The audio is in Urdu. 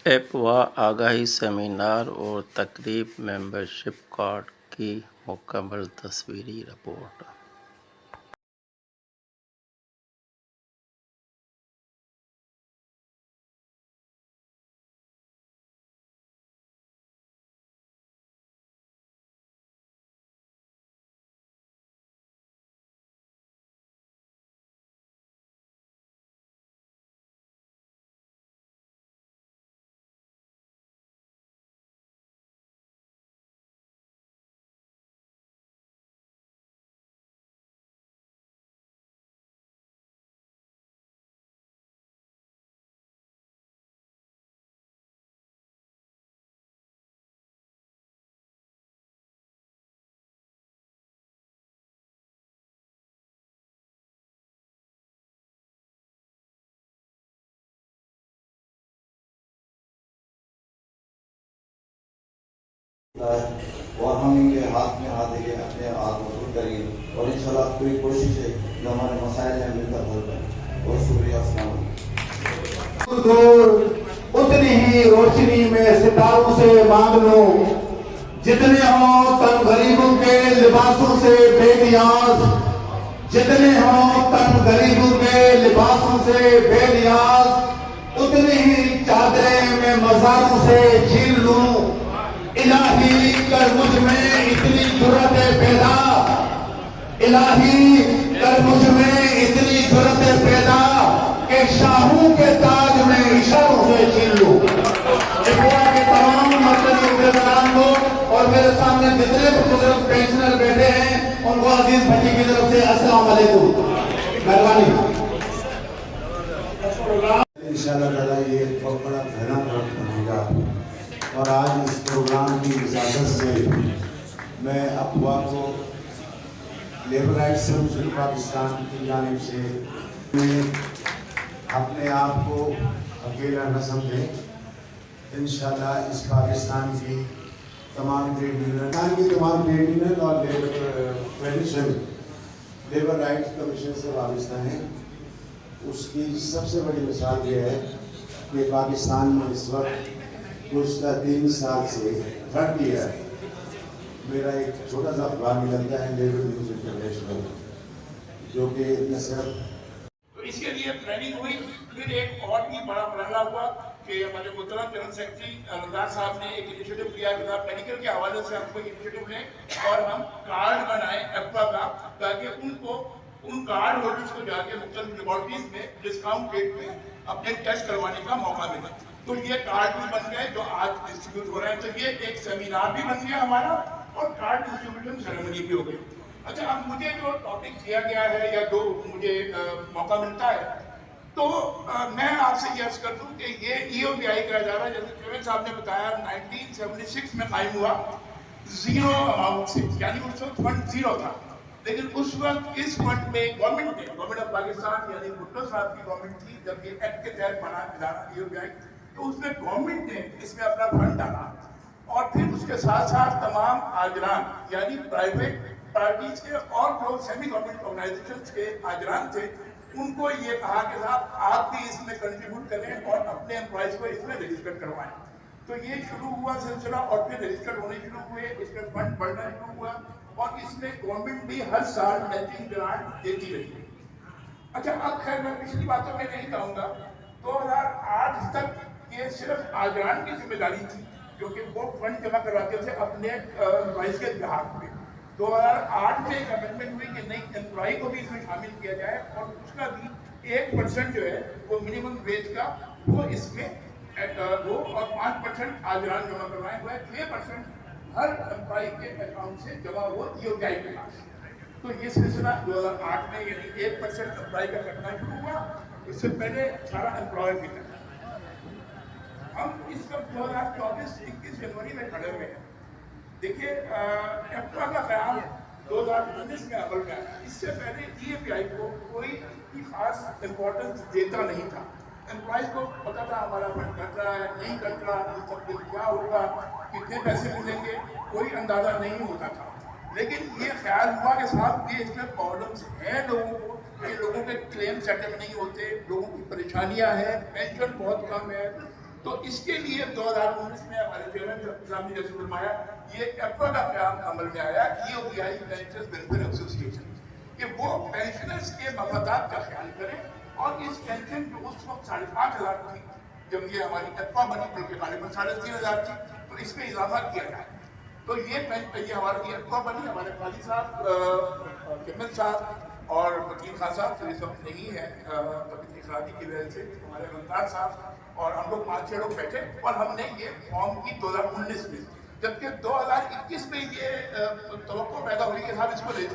افواہ آگاہی سیمینار اور تقریب ممبرشپ کارڈ کی مکمل تصویری رپورٹ۔ اور ہم ان کے ہاتھ میں ہاتھ دے کے اپنے آپ مضبوط کریں گے اور انشاءاللہ پوری کوشش ہے جو ہمارے مسائل ہیں مل کر حل کریں۔ اور شکریہ، السلام علیکم۔ اتنی ہی روشنی میں ستاروں سے مانگ لو جتنے ہوں تن غریبوں کے لباسوں سے بے نیاز، جتنے ہوں تن غریبوں کے لباسوں سے بے نیاز، اتنی ہی چادریں میں مزاروں سے چھین لوں۔ الہی کر مجھ میں اتنی جرأت پیدا، الہی کر مجھ میں اتنی جرأت پیدا کہ شاہوں کے تاج میں اشاروں سے چھین لوں۔ افواہ کے تمام مرکزی عہدیداران کو اور میرے سامنے جتنے بزرگ پینشنر بیٹھے ہیں ان کو عزیز بھٹی کی طرف سے السلام علیکم، مہربانی۔ انشاءاللہ تعالیٰ یہ بہت بڑا گھنا پروگرام بنے گا اور آج اس پروگرام کی اجازت سے میں افواہ کو لیبر رائٹس کونسل پاکستان کی جانب سے میں اپنے آپ کو اکیلا نہ سمجھیں۔ انشاءاللہ اس پاکستان کی تمام ٹریڈ یونین اور فیڈریشن لیبر رائٹس کمیشن سے وابستہ ہیں۔ اس کی سب سے بڑی مثال یہ ہے کہ پاکستان میں اس وقت گزشتہ 3 سال سے 3rd ایئر میرا ایک چھوٹا سا اخبار نکلتا ہے لیبر نیوز انٹرنیشنل، جو کہ نہ صرف تو اس کے لیے پلاننگ ہوئی۔ پھر ایک اور بھی بڑا مرحلہ ہوا کہ ہمارے محترم جنرل سیکرٹری رمضان صاحب نے ایک انیشیٹو کیا کہ میڈیکل کے حوالے سے ہم کو انیشیٹو لیں اور ہم کارڈ بنائیں افواہ کا، تاکہ ان کارڈ ہولڈرز کو جا کے مختلف لیبارٹریز میں ڈسکاؤنٹ ریٹ میں اپنے ٹیسٹ کروانے کا موقع ملا۔ تو یہ کارڈ بھی بن گئے جو آج ڈسٹریبیوٹ ہو رہے ہیں۔ تو یہ ایک سیمینار بھی بن گیا ہمارا اور کارڈ ڈسٹریبیوشن سیریمنی بھی ہو گئی۔ اچھا، اب مجھے جو ٹاپک دیا گیا ہے یا جو مجھے موقع ملتا ہے تو میں آپ سے یہ عرض کر دوں کہ یہ ای او بی آئی کا ادارہ جیسے چیئرمین صاحب نے بتایا 1976 میں قائم ہوا، زیرو اماؤنٹ سے، یعنی اس وقت فنڈ زیرو تھا۔ لیکن اس وقت اس فنڈ میں گورنمنٹ آف پاکستان یعنی بھٹو صاحب کی گورنمنٹ تھی جب یہ ایکٹ کے تحت بنا ادارہ ای او بی آئی، تو اس میں گورنمنٹ نے اس میں اپنا فنڈ ڈالا اور پھر اس کے ساتھ ساتھ تمام آجران یعنی پرائیویٹ پارٹیز کے اور جو سیمی گورنمنٹ آرگنائزیشنز کے آجران تھے ان کو یہ کہا کہ صاحب آپ بھی اس میں کنٹریبیوٹ کریں اور اپنے امپلائیز کو اس میں رجسٹر کروائیں۔ تو یہ شروع ہوا سلسلہ اور پھر رجسٹر ہونے شروع ہوئے، اس میں فنڈ بڑھنا شروع ہوا اور اس میں گورنمنٹ بھی ہر سال میچنگ گرانٹ دیتی رہی۔ اچھا، اب خیر میں پچھلی باتوں میں نہیں کہوں گا۔ 2008 تک یہ صرف آجران کی ذمہ داری تھی کیونکہ وہ فنڈ جمع کرواتے تھے اپنے امپلائیز کے بہاف پہ۔ 2008 میں ایک امینڈمنٹ ہوئی کہ نئی امپلائی کو بھی اس میں شامل کیا جائے اور اس کا بھی 1% جو ہے وہ منیمم ویج کا وہ اس میں ہو اور 5% آجران جمع کروائے ہوئے، 6% ہر امپلائی کے اکاؤنٹ سے جمع ہو ای او بی آئی کے پاس۔ تو یہ سلسلہ 2008 میں یعنی 1% امپلائی کا کرنا شروع ہوا، اس سے پہلے سارا امپلائر کی طرح۔ ہم اس وقت 2024-21 جنوری میں کھڑے ہوئے ہیں۔ دیکھیے، افواہ کا قیام 2019 میں عمل میں آیا۔ اس سے پہلے ای او بی آئی کو کوئی خاص امپورٹنس دیتا نہیں تھا۔ امپلائیز کو پتا تھا ہمارا فنڈ کٹ رہا ہے، نہیں کٹ رہا، مستقبل کیا ہوگا، کتنے پیسے ملیں گے، کوئی اندازہ نہیں ہوتا تھا۔ لیکن یہ خیال ہوا کہ صاحب یہ اس میں پرابلمس ہیں لوگوں کو، کہ لوگوں کے کلیم سیٹل نہیں ہوتے، لوگوں کی پریشانیاں ہیں، پینشن بہت کم ہے، تو اس کے لیے 2019 میں ہمارے چیئرمین صاحب نے جیسے فرمایا یہ ایپا کا قیام عمل میں آیا EOPI پینشنرز ویلفیئر ایسوسی ایشن کہ وہ پینشنرز کے مفادات کا خیال کریں اور اس پینشن جو اس وقت 5,500 تھی جب یہ ہماری ایپا بنی بلکہ غالباً 3,500 تھی تو اس میں اضافہ کیا جائے. تو یہ ہماری ایپا بنی. ہمارے قاضی صاحب جمیل صاحب اور وکیل خان صاحب تو اس وقت نہیں ہے طبیعت خرابی کی وجہ سے, ہمارے رمضان صاحب اور ہم لوگ 5-6 لوگ بیٹھے اور ہم نے یہ فارم کی 2019 میں, جبکہ 2021 میں یہ توقع پیدا ہوئی کہ صاحب اس کو لے